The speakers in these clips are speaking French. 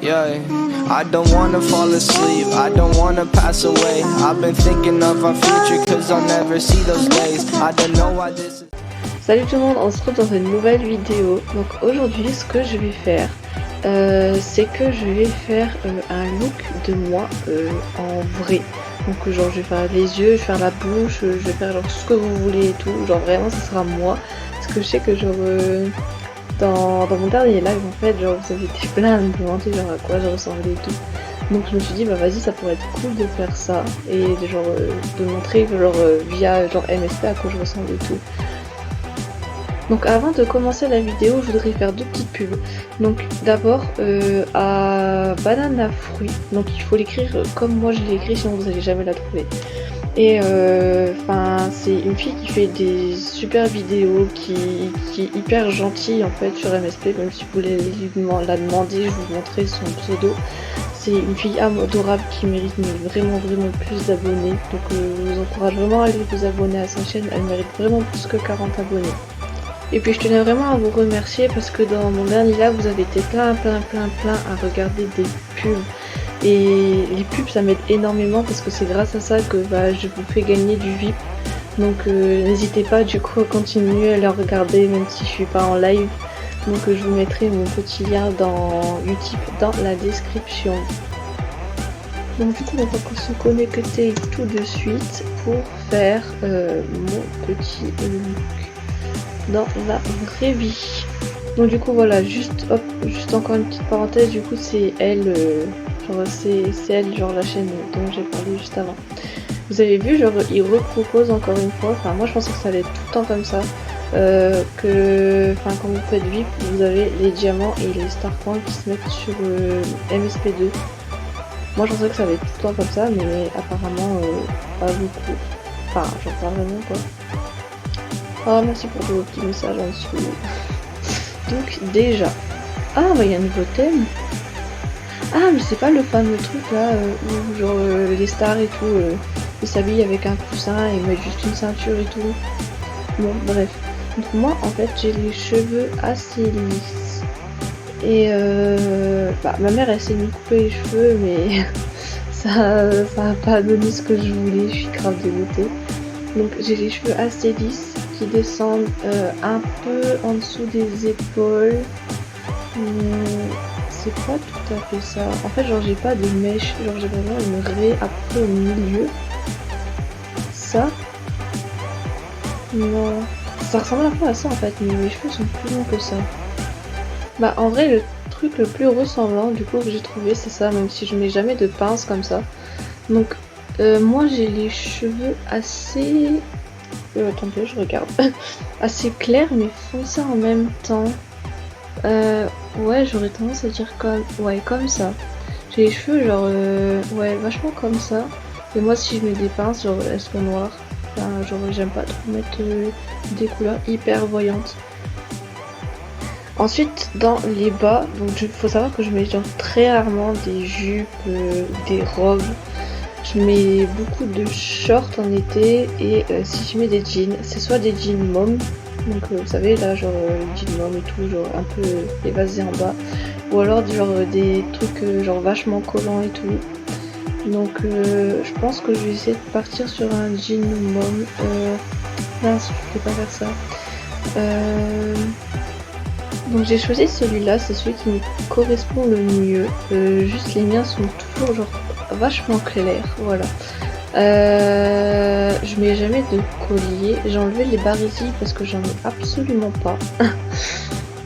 Yeah, I don't wanna fall asleep, I don't wanna pass away. I've been thinking of our future cause I'll never see those days. I don't know why this is... Salut tout le monde, on se retrouve dans une nouvelle vidéo. Donc aujourd'hui ce que je vais faire, c'est que je vais faire un look de moi en vrai. Donc genre je vais faire les yeux, je vais faire la bouche, je vais faire genre ce que vous voulez et tout. Genre vraiment ça sera moi. Parce que je sais que genre dans mon dernier live en fait, genre vous avez été plein à me demander genre à quoi je ressemblais et tout. Donc je me suis dit bah vas-y, ça pourrait être cool de faire ça et genre de montrer genre via genre MSP à quoi je ressemble et tout. Donc avant de commencer la vidéo, je voudrais faire deux petites pubs. Donc d'abord à Banana Fruit, donc il faut l'écrire comme moi je l'ai écrit, sinon vous n'allez jamais la trouver. Et c'est une fille qui fait des super vidéos, qui est hyper gentille en fait sur MSP, même si vous voulez la demander, je vous montrerai son pseudo. C'est une fille adorable qui mérite vraiment plus d'abonnés. Donc je vous encourage vraiment à aller vous abonner à sa chaîne, elle mérite vraiment plus que 40 abonnés. Et puis je tenais vraiment à vous remercier parce que dans mon dernier live vous avez été plein à regarder des pubs. Et les pubs ça m'aide énormément parce que c'est grâce à ça que je vous fais gagner du VIP. Donc n'hésitez pas du coup à continuer à les regarder même si je suis pas en live. Donc je vous mettrai mon petit lien dans Utip dans la description. Donc du coup on va se connecter tout de suite pour faire mon petit look dans la vraie vie. Donc du coup voilà, juste encore une petite parenthèse, du coup c'est elle, c'est elle genre la chaîne dont j'ai parlé juste avant. Vous avez vu, genre il repropose encore une fois, enfin moi je pensais que ça allait être tout le temps comme ça, quand vous faites VIP, vous avez les diamants et les star points qui se mettent sur MSP2. Moi je pensais que ça allait être tout le temps comme ça, mais apparemment pas beaucoup, enfin j'en parle vraiment quoi. Oh merci pour vos petits messages en dessous. Donc déjà, il y a un nouveau thème. Ah mais c'est pas le fameux truc là où genre les stars et tout ils s'habillent avec un coussin et mettent juste une ceinture et tout. Bon bref, donc moi en fait j'ai les cheveux assez lisses et ma mère elle s'est mis couper les cheveux mais ça a pas donné ce que je voulais, je suis grave dégoûtée. Donc j'ai les cheveux assez lisses qui descendent un peu en dessous des épaules. C'est pas tout à fait ça. En fait genre j'ai pas de mèche, genre j'ai vraiment une raie à peu près au milieu. Ça non, ça ressemble un peu à ça en fait, mais mes cheveux sont plus longs que ça. Bah en vrai le truc le plus ressemblant du coup que j'ai trouvé c'est ça, même si je mets jamais de pince comme ça. Donc moi j'ai les cheveux assez... attendez je regarde. assez clairs mais foncés en même temps. Ouais j'aurais tendance à dire comme ça. J'ai les cheveux genre vachement comme ça. Et moi si je mets des pinces genre elles sont noires. Enfin, genre j'aime pas trop mettre des couleurs hyper voyantes. Ensuite dans les bas, donc faut savoir que je mets genre très rarement des jupes, des robes. Je mets beaucoup de shorts en été et si je mets des jeans, c'est soit des jeans mom, donc vous savez là genre jeans mom et tout, genre un peu évasé en bas, ou alors genre des trucs genre vachement collants et tout. Donc je pense que je vais essayer de partir sur un jean mom. Mince, je peux pas faire ça. Donc j'ai choisi celui-là, c'est celui qui me correspond le mieux. Juste les miens sont toujours genre vachement clairs, voilà. Je mets jamais de collier. J'ai enlevé les barésies parce que j'en ai absolument pas.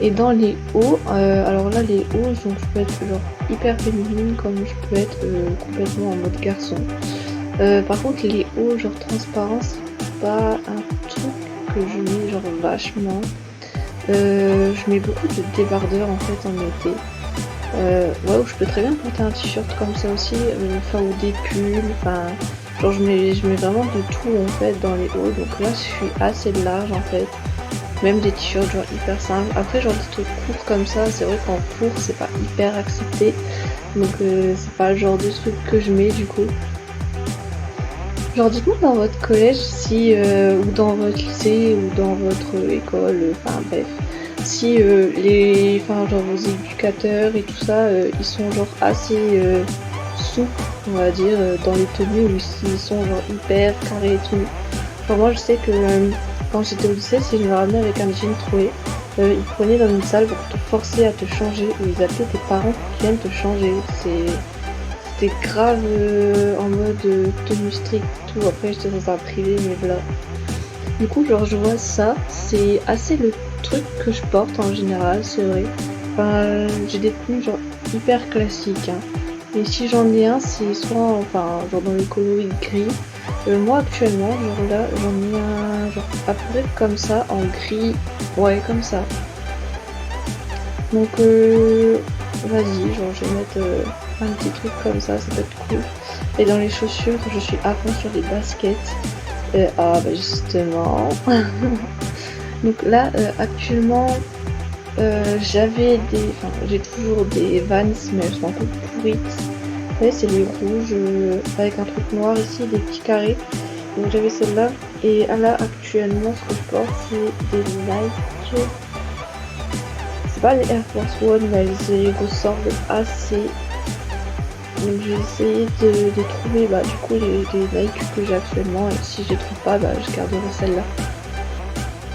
Et dans les hauts, alors là les hauts, donc je peux être genre hyper féminine comme je peux être complètement en mode garçon. Par contre les hauts genre transparents, c'est pas un truc que je mets genre vachement. Je mets beaucoup de débardeurs en fait en été. Ouais, je peux très bien porter un t-shirt comme ça aussi, ou des pulls, genre je mets vraiment de tout en fait dans les hauts. Donc là je suis assez large en fait. Même des t-shirts genre hyper simples. Après genre des trucs courts comme ça, c'est vrai qu'en court c'est pas hyper accepté. Donc c'est pas le genre de truc que je mets du coup. Genre dites-moi dans votre collège si ou dans votre lycée ou dans votre école, enfin bref. si genre vos éducateurs et tout ça, ils sont genre assez souples, on va dire, dans les tenues, ou s'ils sont genre hyper carrés et tout. Enfin, moi je sais que quand j'étais au lycée, si je me ramenais avec un jean troué, ils te prenaient dans une salle pour te forcer à te changer, ou ils appelaient tes parents pour qu'ils viennent te changer. C'était grave en mode tenue stricte et tout. Après j'étais dans un privé, mais voilà. Du coup, genre, je vois ça, c'est assez le truc que je porte en général, c'est vrai. Enfin, j'ai des tenues genre hyper classiques, hein. Et si j'en ai un, c'est soit, enfin, genre dans les coloris gris. Moi, actuellement, genre là, j'en ai un, genre à peu près comme ça, en gris. Ouais, comme ça. Donc, vas-y, genre, je vais mettre un petit truc comme ça peut être cool. Et dans les chaussures, je suis à fond sur les baskets. Bah justement. Donc là, actuellement, j'ai toujours des Vans, mais elles sont un peu pourrites. Vous savez, c'est les rouges avec un truc noir ici, des petits carrés. Donc j'avais celle-là. Et là, actuellement, ce que je porte, c'est des Nike. C'est pas les Air Force One, mais elles ressemblent assez. Donc j'ai essayé de trouver du coup les Nike que j'ai actuellement, et si je les trouve pas, je garderai celle-là.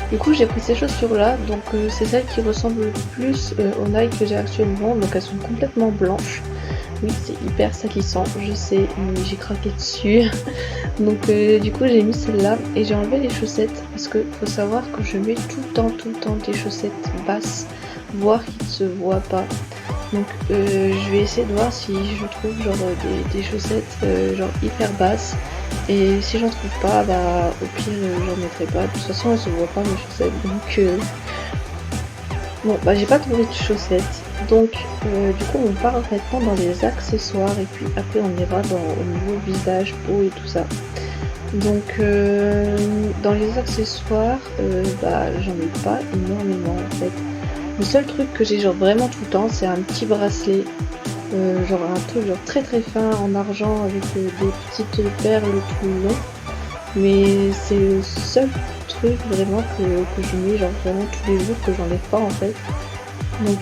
Du coup j'ai pris ces chaussures là, donc c'est celles qui ressemblent le plus aux Nike que j'ai actuellement, donc elles sont complètement blanches. Oui, c'est hyper salissant, je sais, mais j'ai craqué dessus. Donc du coup j'ai mis celle-là et j'ai enlevé les chaussettes parce que faut savoir que je mets tout le temps des chaussettes basses, voire qui ne se voient pas. Donc je vais essayer de voir si je trouve genre des chaussettes genre hyper basses, et si j'en trouve pas, au pire j'en mettrai pas. De toute façon elles se voient pas mes chaussettes, donc bon j'ai pas trouvé de chaussettes. Donc du coup on part maintenant dans les accessoires, et puis après on ira au niveau visage, peau et tout ça. Donc dans les accessoires, j'en ai pas énormément en fait. Le seul truc que j'ai genre vraiment tout le temps, c'est un petit bracelet, genre un truc genre très fin en argent avec des petites perles tout le long. Mais c'est le seul truc vraiment que je mets genre vraiment tous les jours, que j'enlève pas en fait. Donc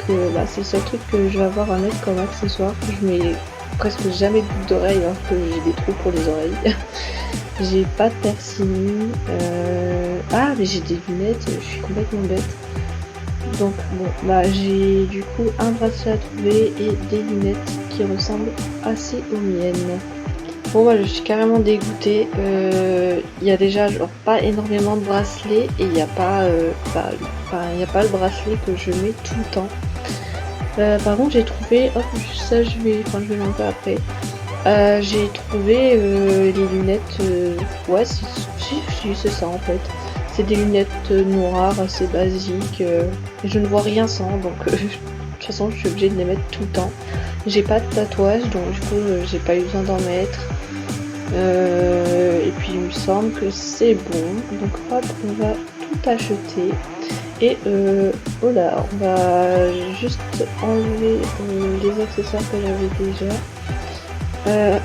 c'est le seul truc que je vais avoir à mettre comme accessoire. Je mets presque jamais de boucles d'oreilles alors que j'ai des trous pour les oreilles. J'ai pas de piercing. Mais j'ai des lunettes, je suis complètement bête. Donc bon, j'ai du coup un bracelet à trouver et des lunettes qui ressemblent assez aux miennes. Bon, je suis carrément dégoûtée. Il y a déjà genre pas énormément de bracelets, et il n'y a pas y a pas le bracelet que je mets tout le temps. Par contre j'ai trouvé, ça je vais l'enlever après. J'ai trouvé les lunettes, ouais si c'est ça en fait. C'est des lunettes noires assez basiques, je ne vois rien sans, donc de toute façon je suis obligée de les mettre tout le temps. J'ai pas de tatouage, donc du coup j'ai pas eu besoin d'en mettre. Et puis il me semble que c'est bon, donc hop, on va tout acheter. Et on va juste enlever les accessoires que j'avais déjà.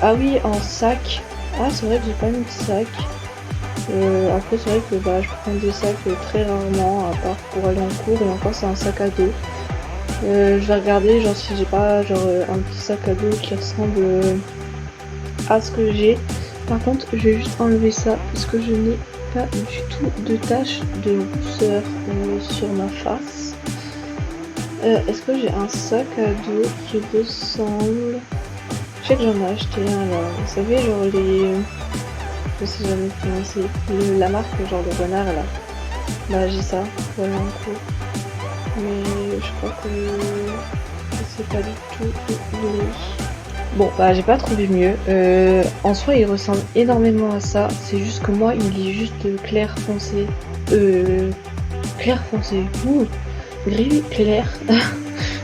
Ah oui, en sac. Ah, c'est vrai que j'ai pas mis de sac. Après c'est vrai que je prends des sacs très rarement, à part pour aller en cours, et encore c'est un sac à dos. Je vais regarder genre si j'ai pas genre un petit sac à dos qui ressemble à ce que j'ai. Par contre je vais juste enlever ça parce que je n'ai pas du tout de taches de rousseur sur ma face. Est-ce que j'ai un sac à dos qui ressemble? Je sais que j'en ai acheté un là, vous savez genre les... je sais jamais prononcer, la marque genre de renard là. J'ai ça, voilà en cours. Mais je crois que c'est pas du tout lui. Bon j'ai pas trouvé mieux. En soi il ressemble énormément à ça, c'est juste que moi il est juste clair foncé. Clair foncé. Gris clair.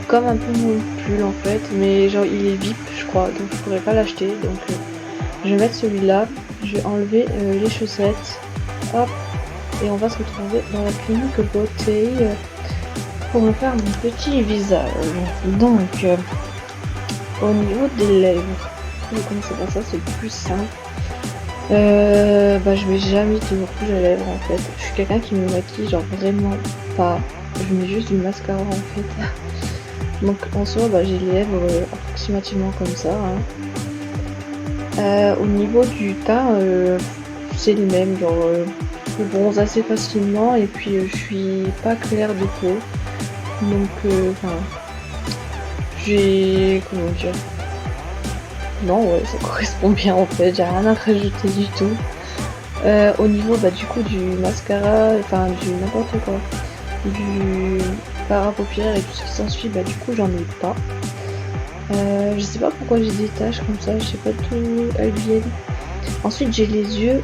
Comme un peu mon pull en fait, mais genre il est VIP je crois, donc je pourrais pas l'acheter. Donc je vais mettre celui-là, je vais enlever les chaussettes. Hop, et on va se retrouver dans la clinique beauté pour me faire mon petit visage. Donc au niveau des lèvres, je vais commencer par ça, c'est le plus simple. Je mets jamais de rouge à lèvres en fait. Je suis quelqu'un qui me maquille genre vraiment pas. je mets juste du mascara en fait. Donc en soi, bah, j'ai les lèvres approximativement comme ça. Hein. Au niveau du teint, c'est le même, genre je bronze assez facilement et puis je suis pas claire de peau. Donc enfin, j'ai comment dire. Non ouais, ça correspond bien en fait, j'ai rien à rajouter du tout. Au niveau bah, du coup du mascara, enfin du n'importe quoi, du fard à paupières et tout ce qui s'ensuit, bah du coup j'en ai pas. Je sais pas pourquoi j'ai des taches comme ça, je sais pas d'où elles viennent. Ensuite j'ai les yeux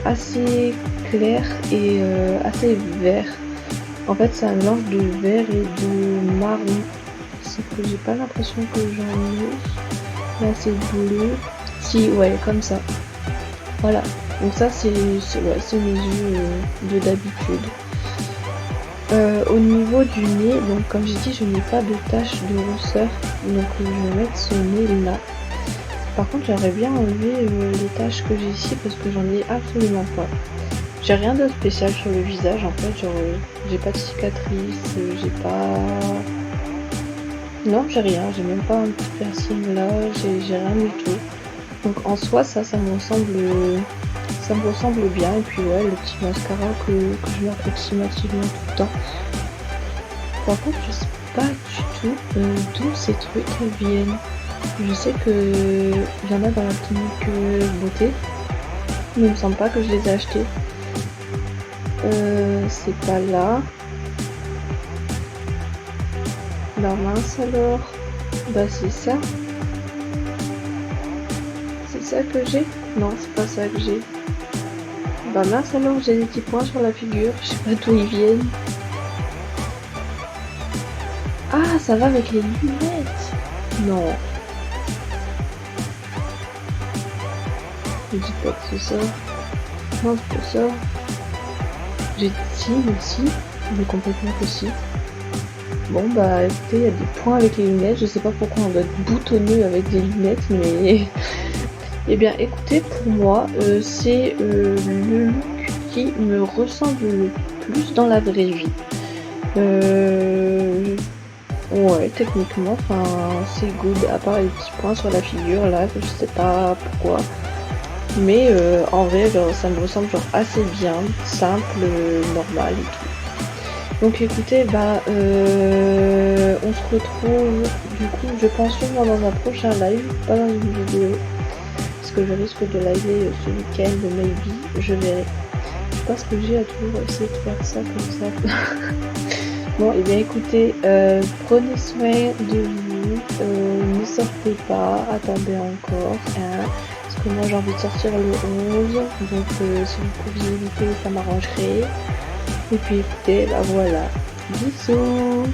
assez clairs et assez verts. En fait c'est un mélange de vert et de marron. C'est que j'ai pas l'impression que j'en ai. Là c'est bleu. Si ouais comme ça. Voilà. Donc ça c'est ouais, mes yeux de d'habitude. Au niveau du nez, donc comme j'ai dit, je n'ai pas de tache de rousseur, donc je vais mettre ce nez là. Par contre, j'aimerais bien enlever les taches que j'ai ici parce que j'en ai absolument pas. J'ai rien de spécial sur le visage en fait, genre j'ai pas de cicatrice, j'ai pas... Non, j'ai rien, j'ai même pas un petit piercing là, j'ai rien du tout. Donc en soi, ça me ressemble bien. Et puis ouais, le petit mascara que je mets approximativement tout le temps. Par contre, je sais pas du tout d'où ces trucs viennent. Je sais que il y en a dans la clinique beauté, mais il me semble pas que je les ai achetés. C'est pas là. Bah mince alors. Bah c'est ça. C'est ça que j'ai? Non, c'est pas ça que j'ai. Bah mince alors, j'ai des petits points sur la figure, je sais pas d'où ils viennent. Ah, ça va avec les lunettes. Non. Je dis pas que c'est ça. Non, c'est pas ça. J'ai si, mais si. Mais complètement que si. Bon bah écoutez, il y a des points avec les lunettes. Je sais pas pourquoi on doit être boutonneux avec des lunettes, mais... Eh bien écoutez, pour moi, c'est le look qui me ressemble le plus dans la vraie vie. Ouais, techniquement, enfin, c'est good, à part les petits points sur la figure, là, que je sais pas pourquoi. Mais en vrai, genre, ça me ressemble genre assez bien, simple, normal et tout. Donc écoutez, bah, on se retrouve, du coup, je pense sûrement dans un prochain live, pas dans une vidéo. Parce que je risque de liver ce week-end, maybe, je verrai. Je pense que j'ai à toujours essayer de faire ça comme ça. Bon, et bien écoutez, prenez soin de vous, ne sortez pas, attendez encore, hein, parce que moi j'ai envie de sortir le 11, donc si vous pouviez éviter, ça m'arrangerait. Et puis écoutez, bah voilà, bisous.